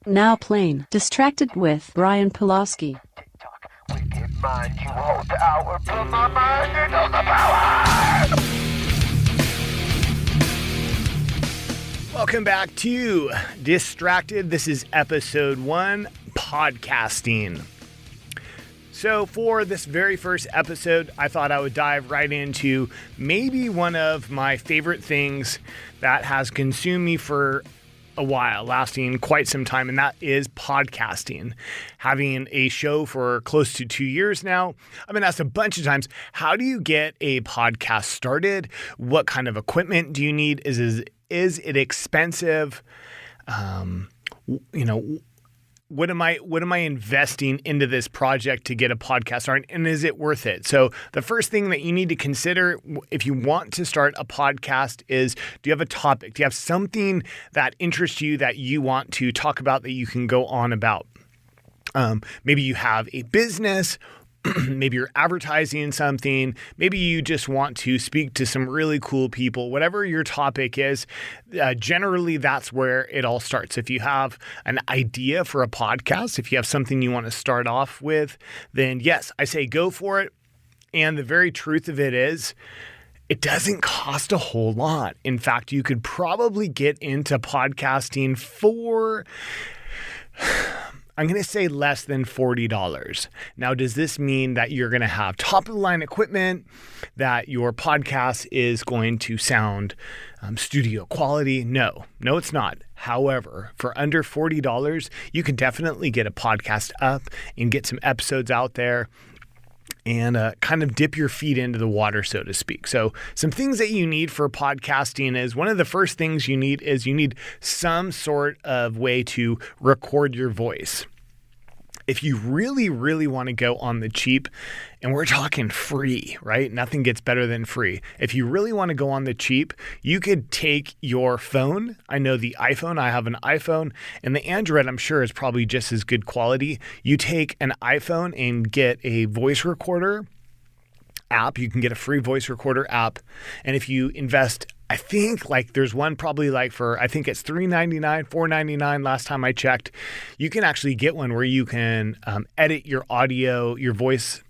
Now playing Distracted with Brian Pulaski. Wicked mind, you hold power. Put my mind into the power. Welcome back to Distracted. This is episode 1, podcasting. So for this very first episode, I thought I would dive right into maybe one of my favorite things that has consumed me for a while, lasting quite some time, and that is podcasting. Having a show for close to 2 years now, I've been asked a bunch of times, how do you get a podcast started? What kind of equipment do you need? Is it expensive? What am I investing into this project to get a podcast started, and is it worth it? So the first thing that you need to consider if you want to start a podcast is, do you have a topic? Do you have something that interests you that you want to talk about that you can go on about? Maybe you have a business. Maybe you're advertising something. Maybe you just want to speak to some really cool people. Whatever your topic is, generally that's where it all starts. If you have an idea for a podcast, if you have something you want to start off with, then yes, I say go for it. And the very truth of it is, it doesn't cost a whole lot. In fact, you could probably get into podcasting for, I'm going to say, less than $40. Now, does this mean that you're going to have top of the line equipment, that your podcast is going to sound studio quality? No, it's not. However, for under $40, you can definitely get a podcast up and get some episodes out there and kind of dip your feet into the water, so to speak. So some things that you need for podcasting is, one of the first things you need some sort of way to record your voice. If you really, really want to go on the cheap, and we're talking free, right? Nothing gets better than free. If you really want to go on the cheap, you could take your phone. I know the iPhone, I have an iPhone, and the Android, I'm sure, is probably just as good quality. You take an iPhone and get a voice recorder app. You can get a free voice recorder app. And if you invest, I think there's one probably for, I think it's $3.99, $4.99 last time I checked. You can actually get one where you can edit your audio, your voice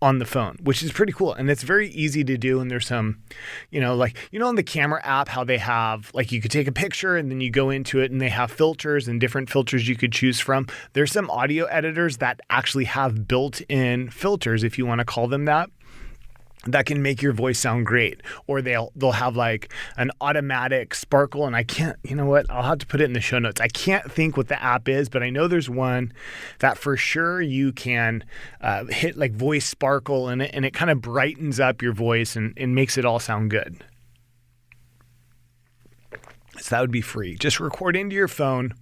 on the phone, which is pretty cool. And it's very easy to do. And there's some, on the camera app, how they have, you could take a picture and then you go into it and they have filters and different filters you could choose from. There's some audio editors that actually have built-in filters, if you want to call them that can make your voice sound great. Or they'll have an automatic sparkle, and I can't, I'll have to put it in the show notes. I can't think what the app is, but I know there's one that for sure you can hit voice sparkle in it, and it kind of brightens up your voice and makes it all sound good. So that would be free. Just record into your phone.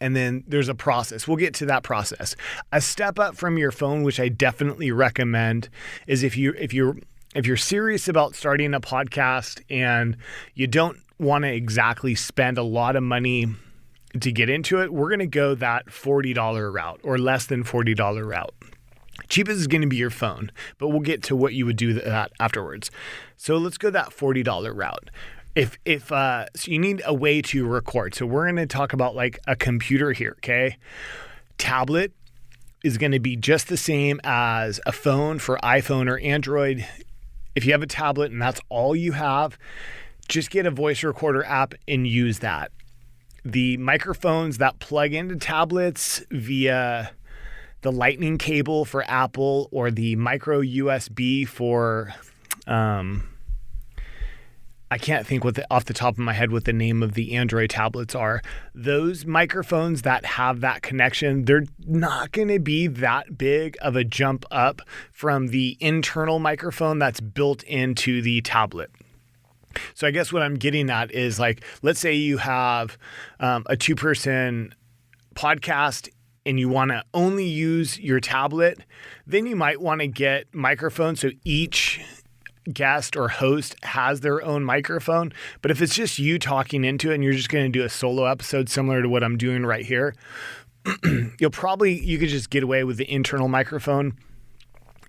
And then there's a process. We'll get to that process. A step up from your phone, which I definitely recommend, is if you're serious about starting a podcast and you don't want to exactly spend a lot of money to get into it, we're going to go that $40 route or less than $40 route. Cheapest is going to be your phone, but we'll get to what you would do that afterwards. So let's go that $40 route. So you need a way to record. So we're going to talk about a computer here, okay? Tablet is going to be just the same as a phone for iPhone or Android. If you have a tablet and that's all you have, just get a voice recorder app and use that. The microphones that plug into tablets via the lightning cable for Apple or the micro USB for, I can't think off the top of my head what the name of the Android tablets are. Those microphones that have that connection, they're not going to be that big of a jump up from the internal microphone that's built into the tablet. So I guess what I'm getting at is let's say you have a 2-person podcast and you want to only use your tablet, then you might want to get microphones so each guest or host has their own microphone. But if it's just you talking into it and you're just going to do a solo episode similar to what I'm doing right here, you could just get away with the internal microphone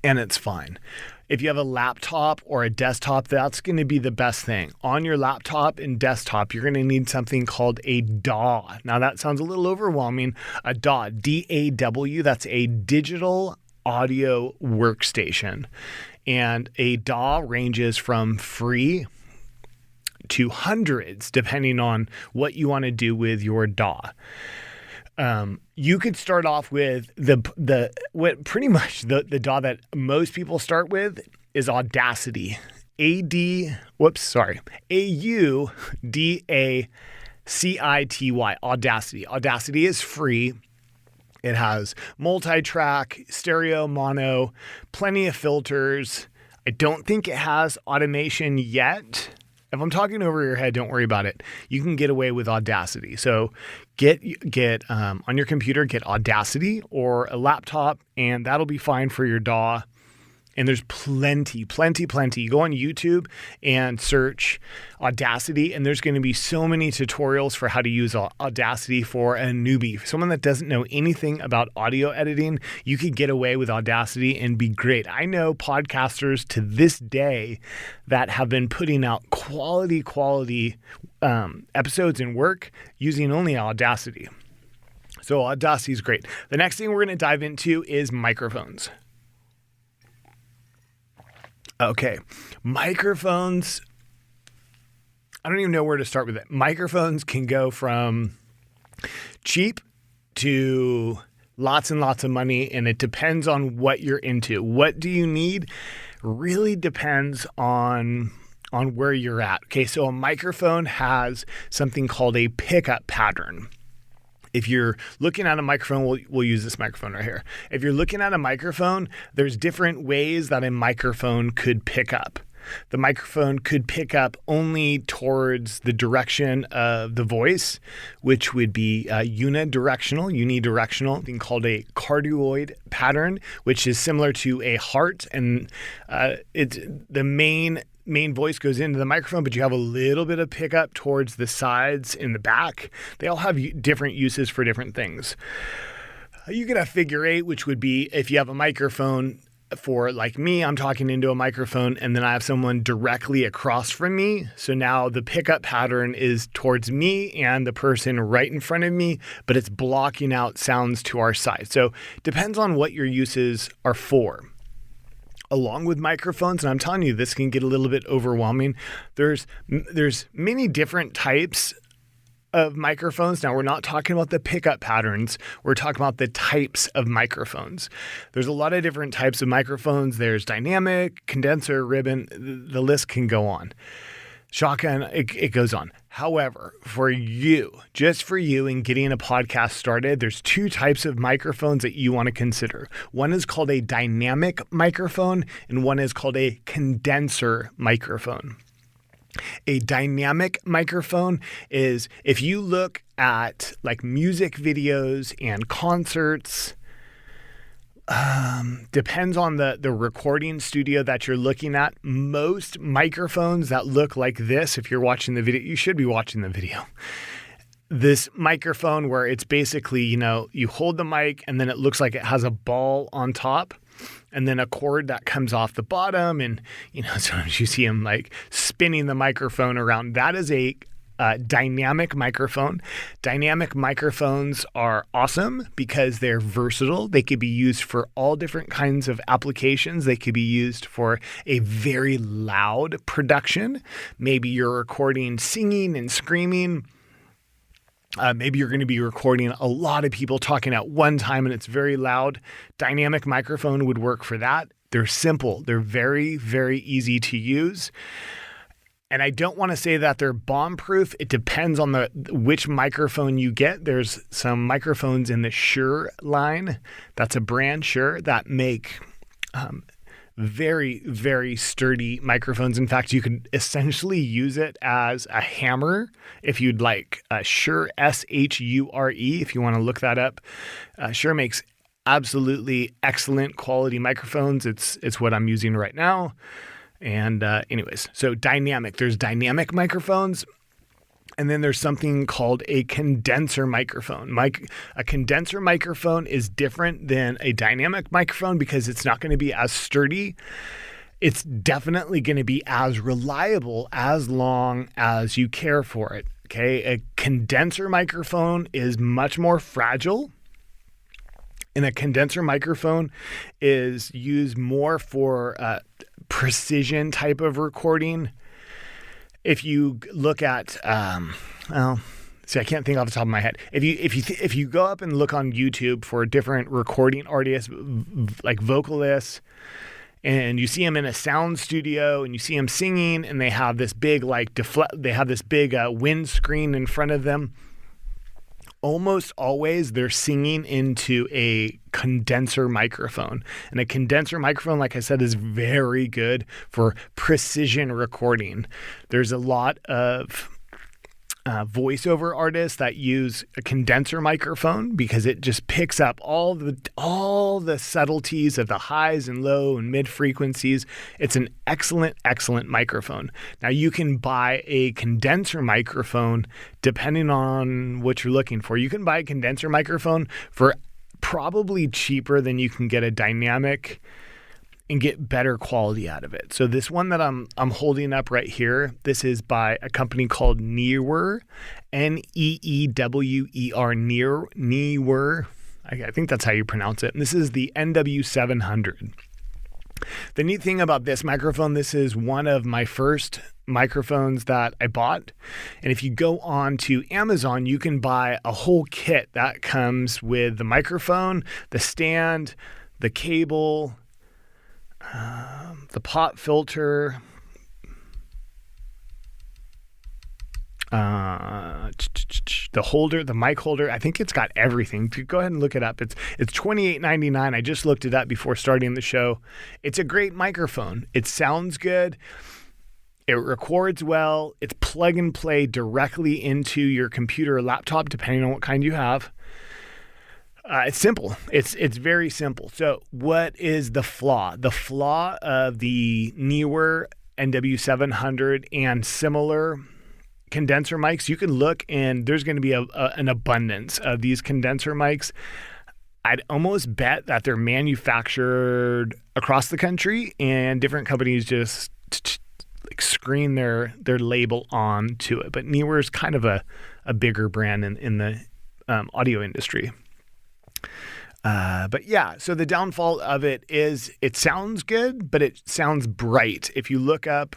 and it's fine. If you have a laptop or a desktop, that's going to be the best thing. On your laptop and desktop, you're going to need something called a DAW. Now that sounds a little overwhelming. A DAW, D-A-W, that's a digital audio workstation. And a DAW ranges from free to hundreds, depending on what you want to do with your DAW. You could start off with the DAW that most people start with is Audacity. A-U-D-A-C-I-T-Y. Audacity. Audacity is free. It has multi-track, stereo, mono, plenty of filters. I don't think it has automation yet. If I'm talking over your head, don't worry about it. You can get away with Audacity. So get on your computer, get Audacity or a laptop, and that'll be fine for your DAW. And there's plenty. You go on YouTube and search Audacity, and there's going to be so many tutorials for how to use Audacity for a newbie. For someone that doesn't know anything about audio editing, you could get away with Audacity and be great. I know podcasters to this day that have been putting out quality episodes and work using only Audacity. So Audacity is great. The next thing we're going to dive into is microphones. Okay, microphones. I don't even know where to start with it. Microphones can go from cheap to lots and lots of money, and it depends on what you're into. What do you need? Really depends on where you're at. Okay, so a microphone has something called a pickup pattern. If you're looking at a microphone, we'll use this microphone right here. If you're looking at a microphone, there's different ways that a microphone could pick up. The microphone could pick up only towards the direction of the voice, which would be unidirectional, thing called a cardioid pattern, which is similar to a heart, and it's the main voice goes into the microphone, but you have a little bit of pickup towards the sides in the back. They all have different uses for different things. You get a figure eight, which would be if you have a microphone for, like me, I'm talking into a microphone and then I have someone directly across from me. So now the pickup pattern is towards me and the person right in front of me, but it's blocking out sounds to our side. So depends on what your uses are for. Along with microphones, and I'm telling you, this can get a little bit overwhelming. There's many different types of microphones. Now, we're not talking about the pickup patterns. We're talking about the types of microphones. There's a lot of different types of microphones. There's dynamic, condenser, ribbon. The list can go on. Shotgun, it goes on. However, just for you in getting a podcast started, there's two types of microphones that you want to consider. One is called a dynamic microphone, and one is called a condenser microphone. A dynamic microphone is, if you look at like music videos and concerts, depends on the recording studio that you're looking at. Most microphones that look like this, if you're watching the video, you should be watching the video. This microphone where it's basically, you hold the mic and then it looks like it has a ball on top and then a cord that comes off the bottom. And, sometimes you see them like spinning the microphone around. That is a dynamic microphone. Dynamic microphones are awesome because they're versatile. They could be used for all different kinds of applications. They could be used for a very loud production. Maybe you're recording singing and screaming. Maybe you're going to be recording a lot of people talking at one time and it's very loud. Dynamic microphone would work for that. They're simple. They're very, very easy to use. And I don't want to say that they're bomb-proof. It depends on which microphone you get. There's some microphones in the Shure line. That's a brand, Shure, that make very, very sturdy microphones. In fact, you could essentially use it as a hammer if you'd like. Shure, S-H-U-R-E, if you want to look that up. Shure makes absolutely excellent quality microphones. It's what I'm using right now. And anyways, so there's dynamic microphones, and then there's something called a condenser microphone. A condenser microphone is different than a dynamic microphone because it's not going to be as sturdy. it's definitely going to be as reliable as long as you care for it. Okay. A condenser microphone is much more fragile. And a condenser microphone is used more for precision type of recording. If you look at, I can't think off the top of my head. If you go up and look on YouTube for different recording artists, like vocalists, and you see them in a sound studio, and you see them singing, and they have this big windscreen in front of them. Almost always they're singing into a condenser microphone. And a condenser microphone, like I said, is very good for precision recording. There's a lot of voiceover artists that use a condenser microphone because it just picks up all the subtleties of the highs and low and mid frequencies. It's an excellent microphone. Now you can buy a condenser microphone depending on what you're looking for. You can buy a condenser microphone for probably cheaper than you can get a dynamic and get better quality out of it. So this one that I'm holding up right here, this is by a company called Neewer, Neewer, Neewer. I think that's how you pronounce it. And this is the NW700. The neat thing about this microphone, this is one of my first microphones that I bought. And if you go on to Amazon, you can buy a whole kit that comes with the microphone, the stand, the cable, the pop filter, the holder, the mic holder. I think it's got everything. Go ahead and look it up. It's $28.99. I just looked it up before starting the show. It's a great microphone. It sounds good. It records well. It's plug and play directly into your computer or laptop, depending on what kind you have. It's simple. It's very simple. So what is the flaw? The flaw of the Neewer NW700 and similar condenser mics, you can look and there's going to be an abundance of these condenser mics. I'd almost bet that they're manufactured across the country and different companies just screen their label onto it. But Neewer is kind of a bigger brand in the audio industry. But yeah, so the downfall of it is it sounds good, but it sounds bright. If you look up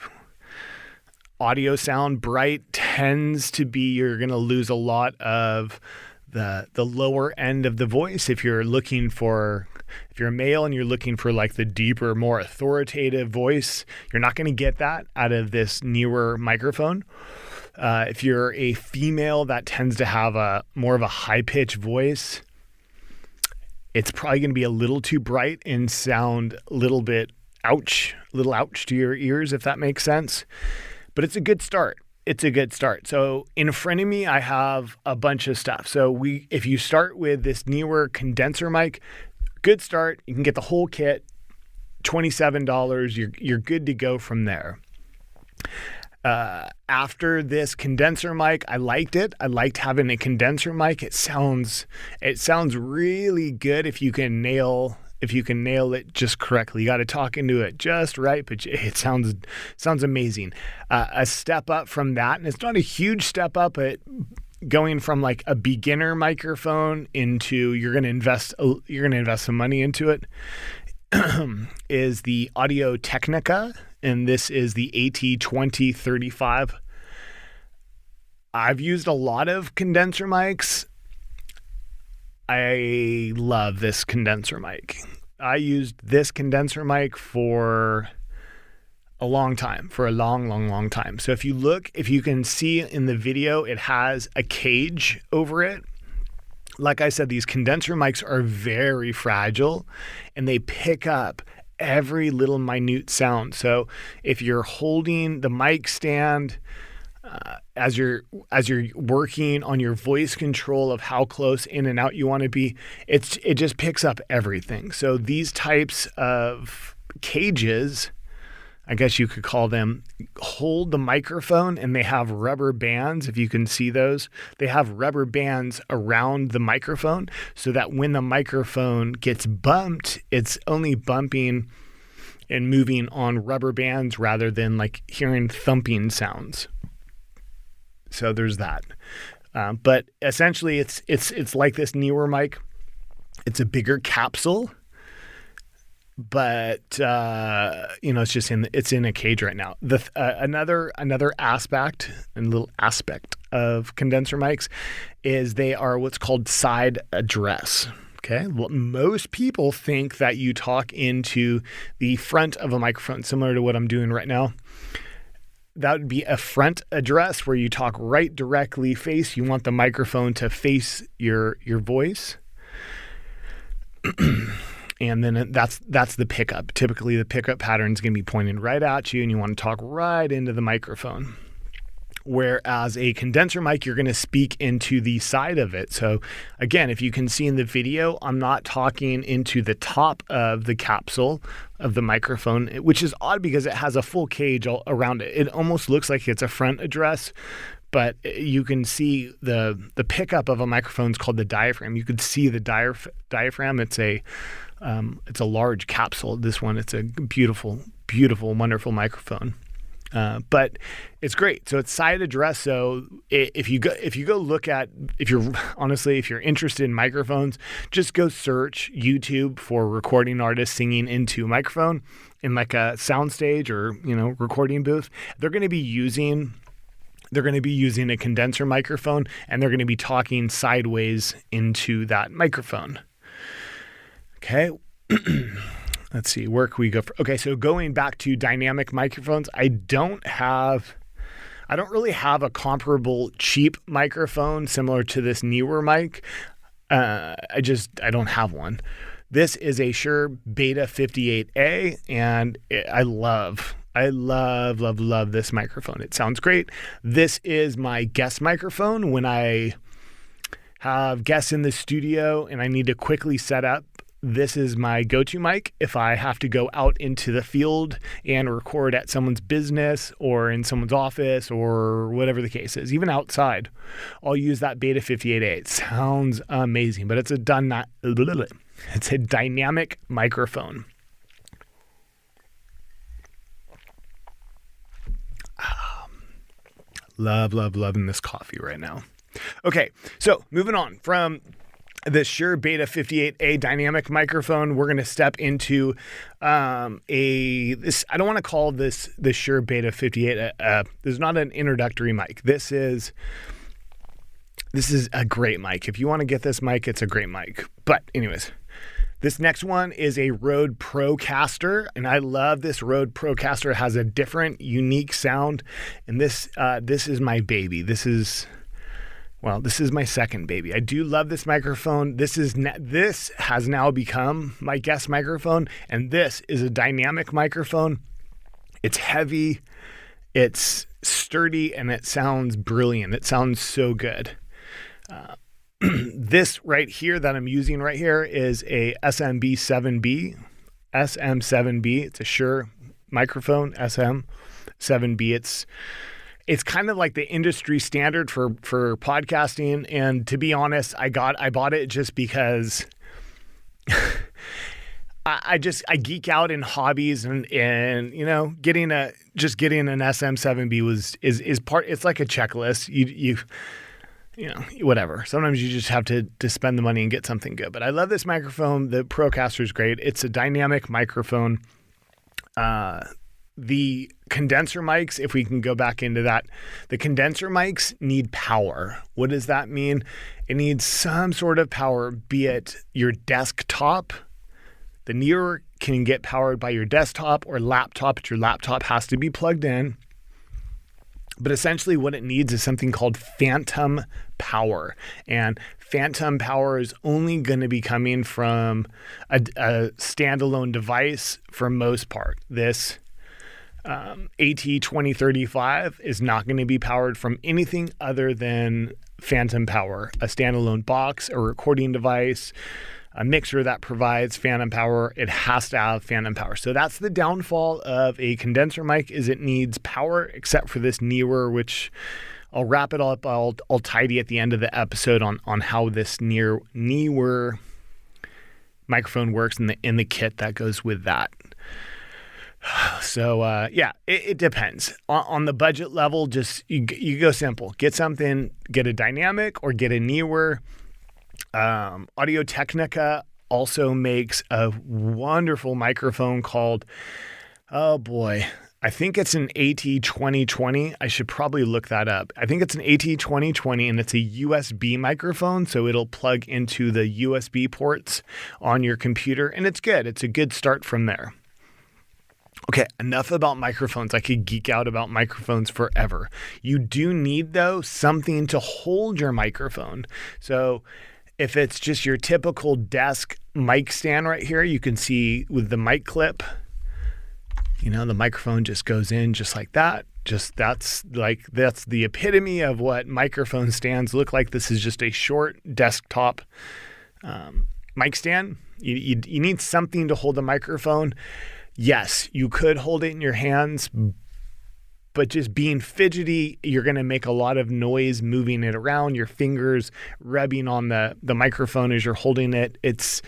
audio sound, bright tends to be, you're going to lose a lot of the lower end of the voice. If you're a male and you're looking for like the deeper, more authoritative voice, you're not going to get that out of this Neewer microphone. If you're a female that tends to have more of a high-pitched voice, it's probably going to be a little too bright and sound a little ouch to your ears, if that makes sense. But it's a good start. So in front of me, I have a bunch of stuff. So if you start with this Neewer condenser mic, good start. You can get the whole kit, $27. You're good to go from there. After this condenser mic, I liked it. I liked having a condenser mic. It sounds really good if you can nail it just correctly. You got to talk into it just right, but it sounds amazing. A step up from that, and it's not a huge step up, but going from like a beginner microphone into you're going to invest some money into it is the Audio Technica. And this is the AT2035. I've used a lot of condenser mics. I love this condenser mic. I used this condenser mic for a long time, for a long time. So if you can see in the video, it has a cage over it. Like I said, these condenser mics are very fragile and they pick up every little minute sound. So if you're holding the mic stand as you're working on your voice control of how close in and out you want to be, it just picks up everything. So these types of cages, I guess you could call them, hold the microphone, and they have rubber bands. If you can see those, they have rubber bands around the microphone so that when the microphone gets bumped, it's only bumping and moving on rubber bands rather than like hearing thumping sounds. So there's that. But essentially, it's like this newer mic. It's a bigger capsule, but it's in a cage right now. Another aspect and little aspect of condenser mics is they are what's called side address. Okay. Well, most people think that you talk into the front of a microphone, similar to what I'm doing right now. That would be a front address where you talk right directly face. You want the microphone to face your voice. And then that's the pickup. Typically, the pickup pattern is going to be pointing right at you, and you want to talk right into the microphone. Whereas a condenser mic, you're going to speak into the side of it. So again, if you can see in the video, I'm not talking into the top of the capsule of the microphone, which is odd because it has a full cage all around it. It almost looks like it's a front address, but you can see the pickup of a microphone is called the diaphragm. You could see the diaphragm. It's a large capsule. This one, it's a beautiful, beautiful, wonderful microphone. But it's great. So it's side address. So if you go look at, if you're interested in microphones, just go search YouTube for recording artists singing into a microphone in like a soundstage or, recording booth. They're going to be using a condenser microphone, and they're going to be talking sideways into that microphone. Okay. Let's see, where can we go? Okay, so going back to dynamic microphones, I don't really have a comparable cheap microphone similar to this newer mic. I don't have one. This is a Shure Beta 58A, and I love this microphone. It sounds great. This is my guest microphone when I have guests in the studio and I need to quickly set up. This is my go-to mic if I have to go out into the field and record at someone's business or in someone's office or whatever the case is, even outside. I'll use that Beta 58A. It sounds amazing, but it's a dynamic microphone. Loving this coffee right now. Okay, so moving on from the Shure Beta 58A dynamic microphone, we're going to step into I don't want to call this the Shure Beta 58. This is not an introductory mic. This is a great mic. If you want to get this mic, it's a great mic. But anyways, this next one is a Rode Procaster, and I love this Rode Procaster. It has a different, unique sound, and this is my baby. This is my second baby. I do love this microphone. This has now become my guest microphone, and this is a dynamic microphone. It's heavy, it's sturdy, and it sounds brilliant. It sounds so good. This right here that I'm using right here is a SM7B. It's a Shure microphone, SM7B. It's kind of like the industry standard for podcasting. And to be honest, I bought it just because I geek out in hobbies and getting an SM7B is part. It's like a checklist. You whatever. Sometimes you just have to spend the money and get something good. But I love this microphone. The Procaster is great. It's a dynamic microphone. The condenser mics, if we can go back into that, the condenser mics need power. What does that mean? It needs some sort of power, be it your desktop. The Newer can get powered by your desktop or laptop, but your laptop has to be plugged in. But essentially what it needs is something called phantom power. And phantom power is only going to be coming from a standalone device for most part. This AT2035 is not going to be powered from anything other than phantom power, a standalone box, a recording device, a mixer that provides phantom power. It has to have phantom power. So that's the downfall of a condenser mic, is it needs power, except for this Newer, which I'll wrap it all up. I'll tidy at the end of the episode on how this Newer microphone works and the kit that goes with that. So yeah, it depends. On the budget level, just you go simple. Get something, get a dynamic or get a newer. Audio Technica also makes a wonderful microphone called, oh boy, I think it's an AT2020. I should probably look that up. I think it's an AT2020 and it's a USB microphone. So it'll plug into the USB ports on your computer and it's good. It's a good start from there. Okay, enough about microphones. I could geek out about microphones forever. You do need, though, something to hold your microphone. So if it's just your typical desk mic stand right here, you can see with the mic clip, the microphone just goes in just like that. That's the epitome of what microphone stands look like. This is just a short desktop mic stand. You need something to hold the microphone. Yes, you could hold it in your hands, but just being fidgety, you're going to make a lot of noise moving it around, your fingers rubbing on the microphone as you're holding it. It's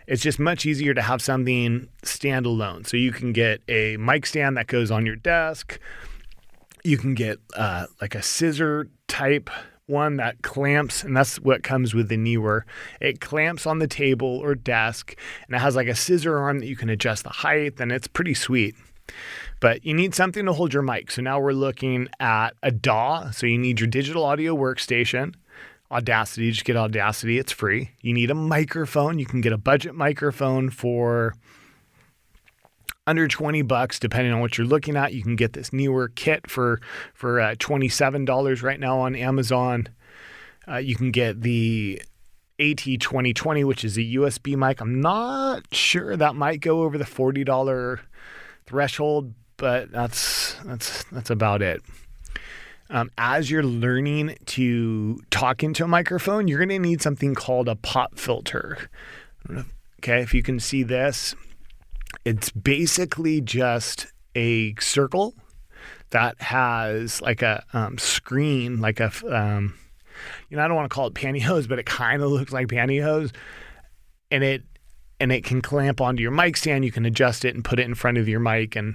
just much easier to have something standalone. So you can get a mic stand that goes on your desk. You can get like a scissor type one that clamps, and that's what comes with the newer. It clamps on the table or desk, and it has like a scissor arm that you can adjust the height, and it's pretty sweet. But you need something to hold your mic. So now we're looking at a DAW. So you need your digital audio workstation. Audacity, just get Audacity. It's free. You need a microphone. You can get a budget microphone for under $20, depending on what you're looking at. You can get this newer kit for $27 right now on Amazon. You can get the AT2020, which is a USB mic. I'm not sure that might go over the $40 threshold, but that's about it. As you're learning to talk into a microphone, you're going to need something called a pop filter. Okay, if you can see this, it's basically just a circle that has like a screen, like a, I don't want to call it pantyhose, but it kind of looks like pantyhose. And it can clamp onto your mic stand. You can adjust it and put it in front of your mic. And,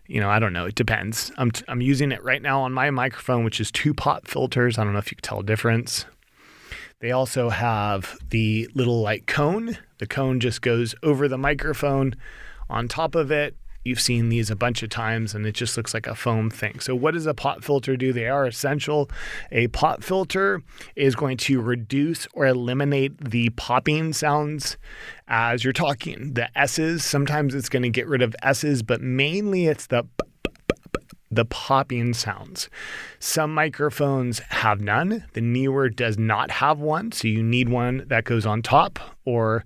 I don't know. It depends. I'm using it right now on my microphone, which is 2 pop filters. I don't know if you can tell a difference. They also have the little like cone. The cone just goes over the microphone. On top of it, you've seen these a bunch of times, and it just looks like a foam thing. So what does a pop filter do? They are essential. A pop filter is going to reduce or eliminate the popping sounds as you're talking. The S's, sometimes it's going to get rid of S's, but mainly it's the popping sounds. Some microphones have none. The newer does not have one, so you need one that goes on top or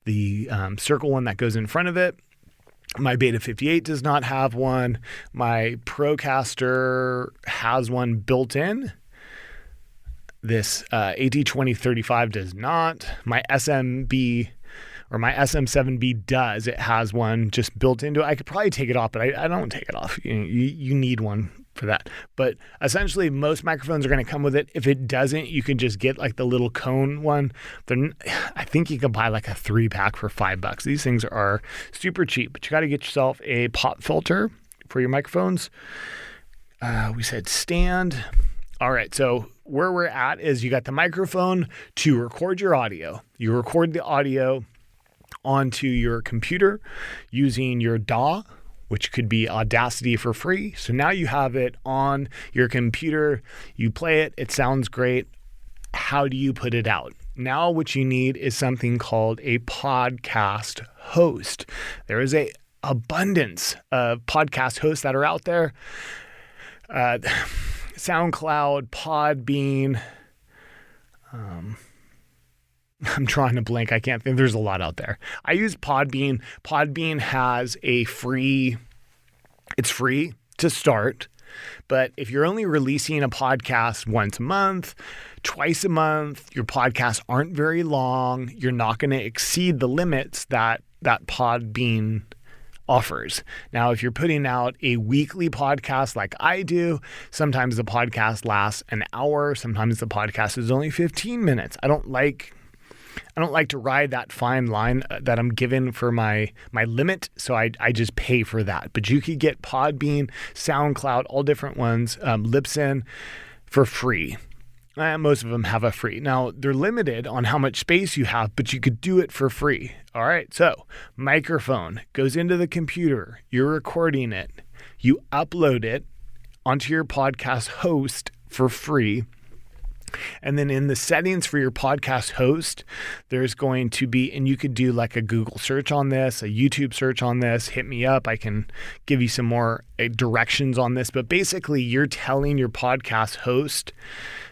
the circle one that goes in front of it. My Beta 58 does not have one. My Procaster has one built in. This AT2035 does not. My SMB or my SM7B does. It has one just built into it. I could probably take it off, but I don't take it off. You need one for that. But essentially, most microphones are going to come with it. If it doesn't, you can just get like the little cone one. I think you can buy like a 3-pack for $5. These things are super cheap, but you got to get yourself a pop filter for your microphones. We said stand. All right, so where we're at is you got the microphone to record your audio. You record the audio onto your computer using your DAW, which could be Audacity for free. So now you have it on your computer, you play it, it sounds great. How do you put it out? Now what you need is something called a podcast host. There is a abundance of podcast hosts that are out there. SoundCloud, Podbean, I'm trying to blank. I can't think. There's a lot out there. I use Podbean. Podbean has it's free to start. But if you're only releasing a podcast once a month, twice a month, your podcasts aren't very long, you're not going to exceed the limits that Podbean offers. Now, if you're putting out a weekly podcast like I do, sometimes the podcast lasts an hour. Sometimes the podcast is only 15 minutes. I don't like I don't like to ride that fine line that I'm given for my limit, so I just pay for that. But you could get Podbean, SoundCloud, all different ones, Libsyn for free. Most of them have a free. Now, they're limited on how much space you have, but you could do it for free. All right, so microphone goes into the computer. You're recording it. You upload it onto your podcast host for free. And then in the settings for your podcast host, there's going to be, and you could do like a Google search on this, a YouTube search on this, hit me up. I can give you some more directions on this. But basically, you're telling your podcast host,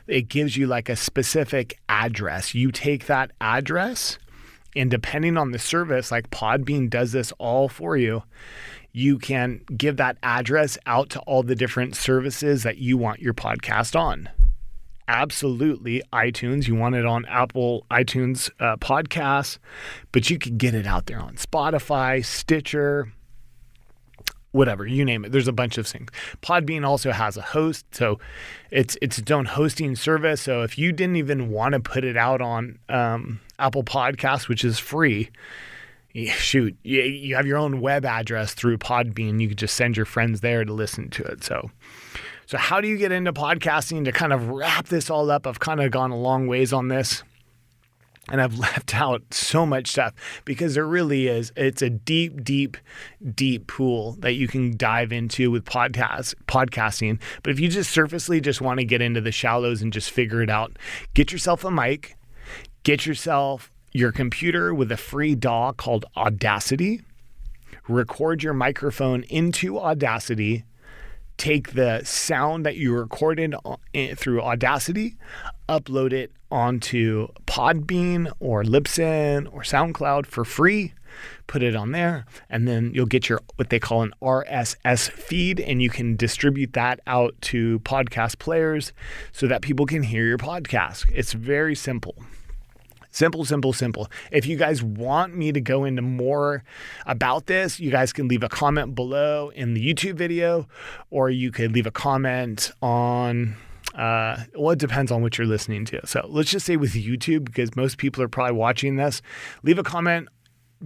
it gives you like a specific address. You take that address, and depending on the service, like Podbean does this all for you, you can give that address out to all the different services that you want your podcast on. Absolutely, iTunes. You want it on Apple iTunes podcasts, but you could get it out there on Spotify, Stitcher, whatever, you name it. There's a bunch of things. Podbean also has a host, so it's its own hosting service. So if you didn't even want to put it out on Apple Podcasts, which is free, shoot, you have your own web address through Podbean. You could just send your friends there to listen to it. So how do you get into podcasting? To kind of wrap this all up, I've kind of gone a long ways on this, and I've left out so much stuff because there really is. It's a deep, deep, deep pool that you can dive into with podcasting. But if you just surfacely just want to get into the shallows and just figure it out, get yourself a mic, get yourself your computer with a free DAW called Audacity, record your microphone into Audacity, take the sound that you recorded through Audacity, upload it onto Podbean or Libsyn or SoundCloud for free, put it on there, and then you'll get your what they call an RSS feed, and you can distribute that out to podcast players so that people can hear your podcast. It's very simple. Simple, simple, simple. If you guys want me to go into more about this, you guys can leave a comment below in the YouTube video, or you could leave a comment on, it depends on what you're listening to. So let's just say with YouTube, because most people are probably watching this, leave a comment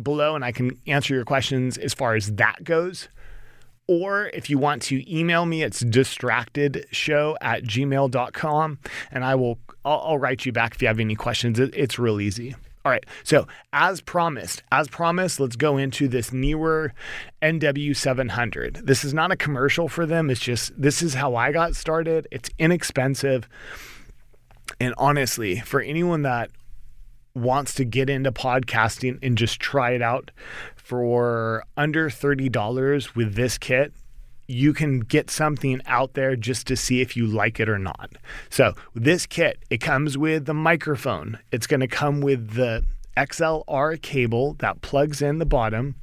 below and I can answer your questions as far as that goes. Or if you want to email me, it's distractedshow@gmail.com, and I'll write you back if you have any questions. It's real easy. All right. So as promised, let's go into this newer NW700. This is not a commercial for them. It's just, this is how I got started. It's inexpensive. And honestly, for anyone that wants to get into podcasting and just try it out, for under $30 with this kit, you can get something out there just to see if you like it or not. So this kit, it comes with the microphone. It's going to come with the XLR cable that plugs in the bottom.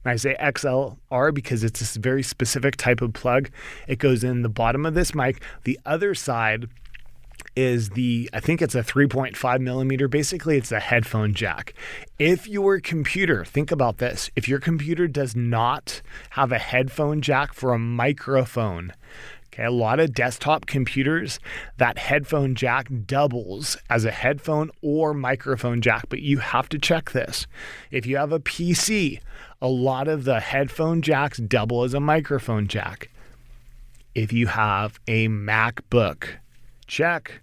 And I say XLR because it's this very specific type of plug. It goes in the bottom of this mic. The other side is I think it's a 3.5 millimeter. Basically, it's a headphone jack. If your computer, think about this, if your computer does not have a headphone jack for a microphone, okay, a lot of desktop computers, that headphone jack doubles as a headphone or microphone jack, but you have to check this. If you have a PC, a lot of the headphone jacks double as a microphone jack. If you have a MacBook, check.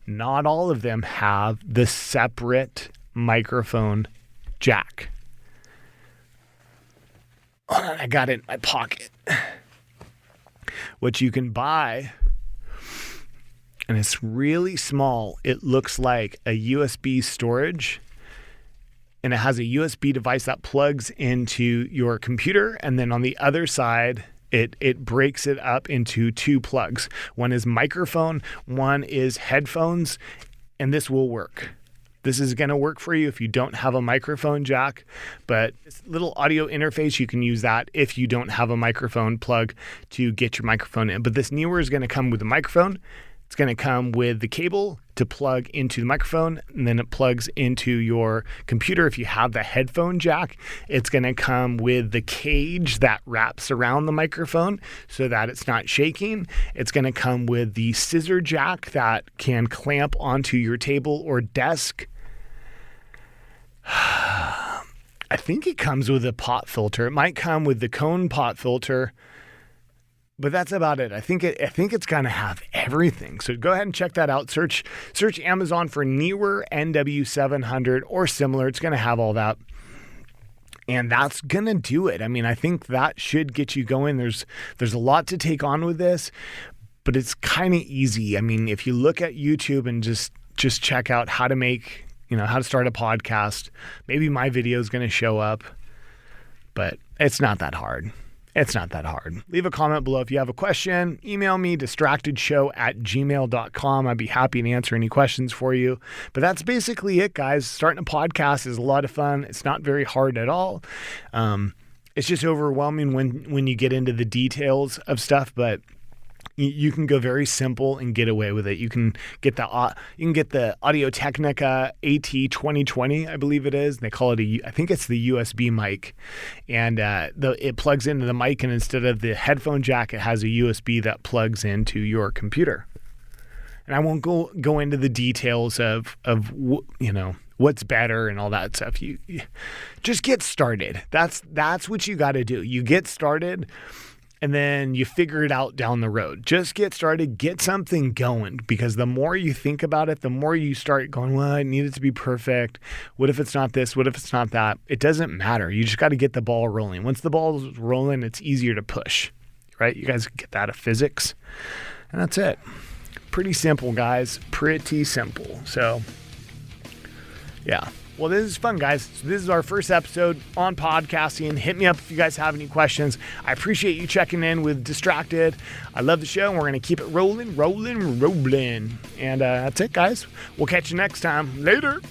Not all of them have the separate microphone jack. Hold on, I got it in my pocket. What you can buy, and it's really small. It looks like a USB storage, and it has a USB device that plugs into your computer, and then on the other side, it breaks it up into two plugs. One is microphone, one is headphones, and this will work. This is going to work for you if you don't have a microphone jack, but this little audio interface, you can use that if you don't have a microphone plug to get your microphone in. But this newer is going to come with the microphone. It's going to come with the cable to plug into the microphone, and then it plugs into your computer. If you have the headphone jack, it's going to come with the cage that wraps around the microphone so that it's not shaking. It's going to come with the scissor jack that can clamp onto your table or desk. I think it comes with a pot filter. It might come with the cone pot filter, but that's about it. I think it's gonna have everything. So go ahead and check that out. Search Amazon for Neewer NW700 or similar. It's gonna have all that. And that's gonna do it. I mean, I think that should get you going. There's a lot to take on with this, but it's kind of easy. I mean, if you look at YouTube and just check out how to start a podcast, maybe my video is going to show up, but it's not that hard. It's not that hard. Leave a comment below if you have a question. Email me, distractedshow@gmail.com. I'd be happy to answer any questions for you. But that's basically it, guys. Starting a podcast is a lot of fun. It's not very hard at all. It's just overwhelming when you get into the details of stuff, but you can go very simple and get away with it. You can get the Audio-Technica AT2020, I believe it is. They call it I think it's the USB mic, and it plugs into the mic, and instead of the headphone jack, it has a USB that plugs into your computer. And I won't go into the details of what's better and all that stuff. You just get started. That's what you got to do. You get started, and then you figure it out down the road. Just get started, get something going, because the more you think about it, the more you start going, well, I need it to be perfect. What if it's not this? What if it's not that? It doesn't matter. You just got to get the ball rolling. Once the ball is rolling, it's easier to push, right? You guys get that of physics. And that's it. Pretty simple, guys. Pretty simple. So, yeah. Well, this is fun, guys. So this is our first episode on podcasting. Hit me up if you guys have any questions. I appreciate you checking in with Distracted. I love the show, and we're going to keep it rolling. And that's it, guys. We'll catch you next time. Later.